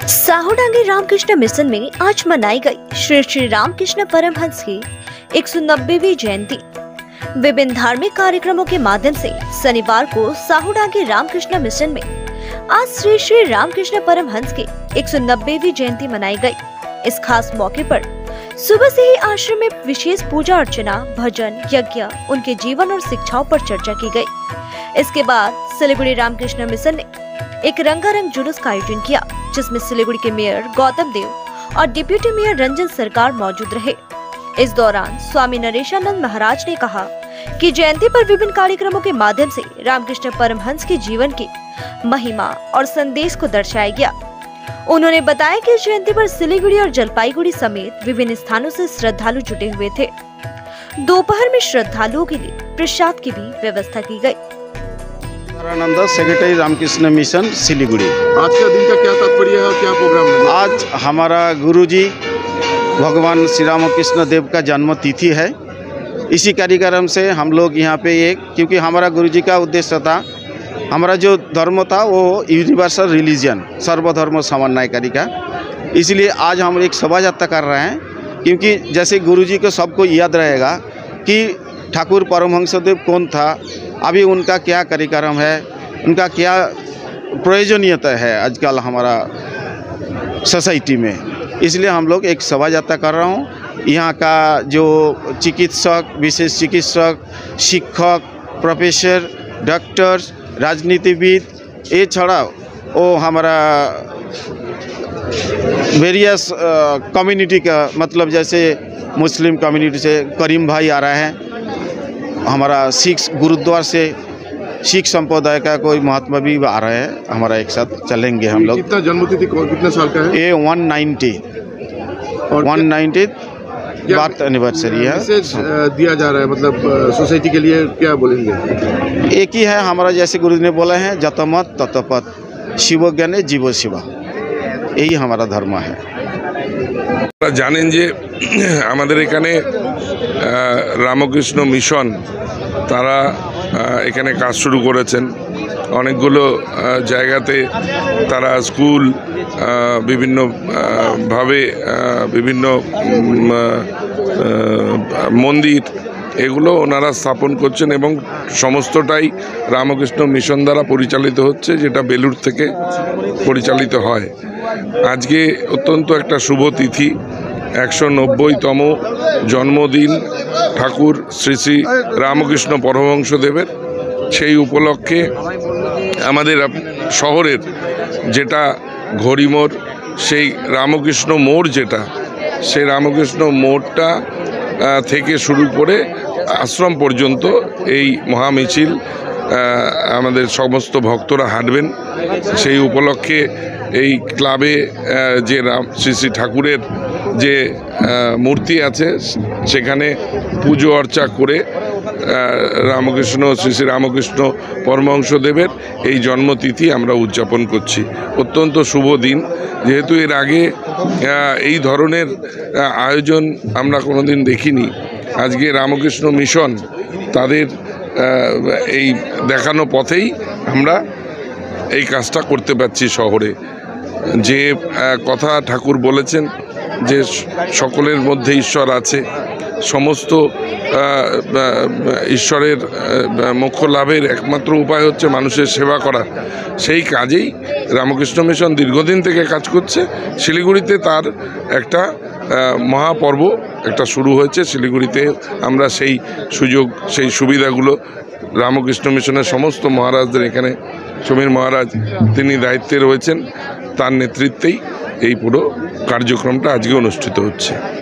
साहूडांगी Ramakrishna mission में आज मनाई गई श्री श्री रामकृष्ण परमहंस की 190वीं जयंती। विभिन्न धार्मिक कार्यक्रमों के माध्यम से शनिवार को साहूडांगी रामकृष्ण मिशन में आज श्री श्री रामकृष्ण परमहंस की 190वीं जयंती मनाई गई। इस खास मौके पर सुबह से ही आश्रम में विशेष पूजा अर्चना, भजन, यज्ञ, उनके जीवन और शिक्षाओं पर चर्चा की गई। इसके बाद सिलीगुड़ी रामकृष्ण मिशन ने एक रंगारंग जुलूस का आयोजन किया, जिसमें सिलीगुड़ी के मेयर गौतम देव और डिप्टी मेयर रंजन सरकार मौजूद रहे। इस दौरान स्वामी नरेशानंद महाराज ने कहा कि जयंती पर विभिन्न कार्यक्रमों के माध्यम से रामकृष्ण परमहंस के जीवन की महिमा और संदेश को दर्शाया गया। उन्होंने बताया कि जयंती पर सिलीगुड़ी और जलपाईगुड़ी समेत विभिन्न स्थानों से श्रद्धालु जुटे हुए थे। दोपहर में श्रद्धालुओं के लिए प्रसाद की भी व्यवस्था की गई। आनंद सेक्रेटरी रामकृष्ण मिशन सिलीगुड़ी। आज का दिन का क्या तात्पर्य है और क्या प्रोग्राम है? आज हमारा गुरुजी भगवान श्री रामकृष्ण देव का जन्म तिथि है। इसी कार्यक्रम से हम लोग यहाँ पे क्योंकि हमारा गुरुजी का उद्देश्य था, हमारा जो धर्म था वो यूनिवर्सल रिलीजन, सर्वधर्म समन्वयकारी का, इसलिए आज हम एक शोभा यात्रा कर रहे हैं। क्योंकि जैसे गुरुजी को सबको याद रहेगा कि ठाकुर परमहंसदेव कौन था, अभी उनका क्या कार्यक्रम है, उनका क्या प्रयोजनीयता है आजकल हमारा सोसाइटी में, इसलिए हम लोग एक शोभा यात्रा कर रहा हूँ। यहाँ का जो चिकित्सक, विशेष चिकित्सक, शिक्षक, प्रोफेसर, डॉक्टर, राजनीतिविद, ये छड़ा वो हमारा वेरियस कम्युनिटी का, मतलब जैसे मुस्लिम कम्युनिटी से करीम भाई आ रहा है, हमारा सिख गुरुद्वारा से सिख संप्रदाय का कोई महात्मा भी आ रहे हैं, हमारा एक साथ चलेंगे हम लोग। कितना जन्मतिथि कितने साल का है? ये 190 और 190 बर्थ एनिवर्सरी है। मैसेज दिया जा रहा है, मतलब सोसाइटी के लिए क्या बोलेंगे? एक ही है हमारा, जैसे गुरु ने बोला है, जतमत ततपत, शिव ज्ञाने जीव शिवा, यही हमारा धर्म है। जानें जे आमादेर एखाने रामकृष्ण मिशन तारा एखाने काज शुरू करेছেন। অনেকগুলো জায়গাতে তারা স্কুল, বিভিন্ন ভাবে বিভিন্ন মন্দির এগুলো ওনারা স্থাপন করছেন এবং সমস্তটাই রামকৃষ্ণ মিশন দ্বারা পরিচালিত হচ্ছে, যেটা বেলুড় থেকে পরিচালিত হয়। আজকে অত্যন্ত একটা শুভ তিথি, 190তম জন্মদিন ঠাকুর শ্রী শ্রী রামকৃষ্ণ পরমহংসদেবের। সেই উপলক্ষে আমাদের শহরের যেটা ঘড়িমোড়, সেই রামকৃষ্ণ মোড় যেটা, সেই রামকৃষ্ণ মোড়টা থেকে শুরু করে আশ্রম পর্যন্ত এই মহামিছিল আমাদের সমস্ত ভক্তরা হাঁটবেন। সেই উপলক্ষে এই ক্লাবে যে শ্রী শ্রী ঠাকুরের যে মূর্তি আছে সেখানে পুজো অর্চা করে রামকৃষ্ণ শ্রী শ্রী রামকৃষ্ণ পরমহংসদেবের এই জন্মতিথি আমরা উদযাপন করছি। অত্যন্ত শুভ দিন, যেহেতু এর আগে এই ধরনের আয়োজন আমরা কোনোদিন দেখিনি। আজকে রামকৃষ্ণ মিশন তাদের এই দেখানো পথেই আমরা এই কাজটা করতে পারছি শহরে। যে কথা ঠাকুর বলেছেন যে সকলের মধ্যে ঈশ্বর আছে, সমস্ত ঈশ্বরের মোক্ষ লাভের একমাত্র উপায় হচ্ছে মানুষের সেবা করা। সেই কাজেই রামকৃষ্ণ মিশন দীর্ঘদিন থেকে কাজ করছে। শিলিগুড়িতে তার একটা মহাপর্ব একটা শুরু হয়েছে। শিলিগুড়িতে আমরা সেই সুযোগ, সেই সুবিধাগুলো রামকৃষ্ণ মিশনের সমস্ত মহারাজদের, এখানে সমীর মহারাজ তিনি দায়িত্বে রয়েছেন, তার নেতৃত্বেই এই পুরো কার্যক্রমটা আজকে অনুষ্ঠিত হচ্ছে।